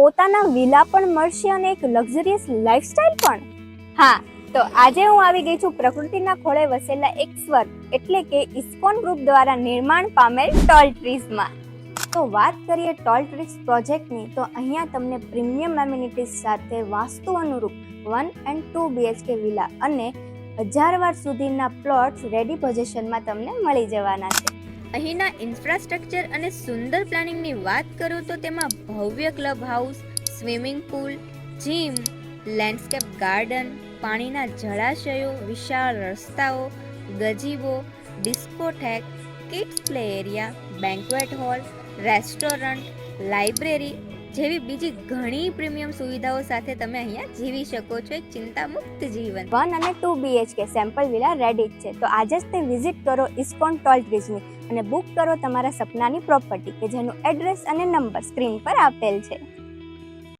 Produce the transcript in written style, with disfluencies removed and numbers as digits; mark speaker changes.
Speaker 1: પોતાના વિલા પણ મળશે અને એક લક્ઝરિયસ લાઈફસ્ટાઈલ પણ. હા, તો આજે હું આવી ગઈ છું પ્રકૃતિના ખોળે વસેલા એક સ્વર્ગ એટલે કે ઇસ્કોન ગ્રુપ દ્વારા નિર્માણ પામેલ ટોલ ટ્રીઝમાં. તો વાત કરીએ ટોલ ટ્રીઝ પ્રોજેક્ટની, તો અહીંયા તમને પ્રીમિયમ એમિનિટીઝ સાથે વાસ્તુ અનુરૂપ 1 and 2 BHK વિલા અને 1000 વાર સુધીના પ્લોટ્સ રેડી પોઝિશનમાં તમને મળી જવાના છે. અહીંના ઇન્ફ્રાસ્ટ્રક્ચર અને સુંદર પ્લાનિંગની વાત કરું તો તેમાં ભવ્ય club house, swimming pool, gym, landscape garden, પાણીના જળાશયો, વિશાળ રસ્તાઓ, gazebo, discotheque, kids play area, banquet hall, restaurant, library જેવી બીજી ઘણી પ્રીમિયમ સુવિધાઓ સાથે તમે અહીંયા જીવી શકો છો એક ચિંતામુક્ત જીવન. 1 અને 2 BHK સેમ્પલ વિલા રેડી જ છે, તો આજે જ તે વિઝિટ કરો ઇસ્કોન ટોલ ટ્રીઝની અને બુક કરો તમારા સપનાની પ્રોપર્ટી કે જેનું એડ્રેસ અને નંબર સ્ક્રીન પર આપેલ છે.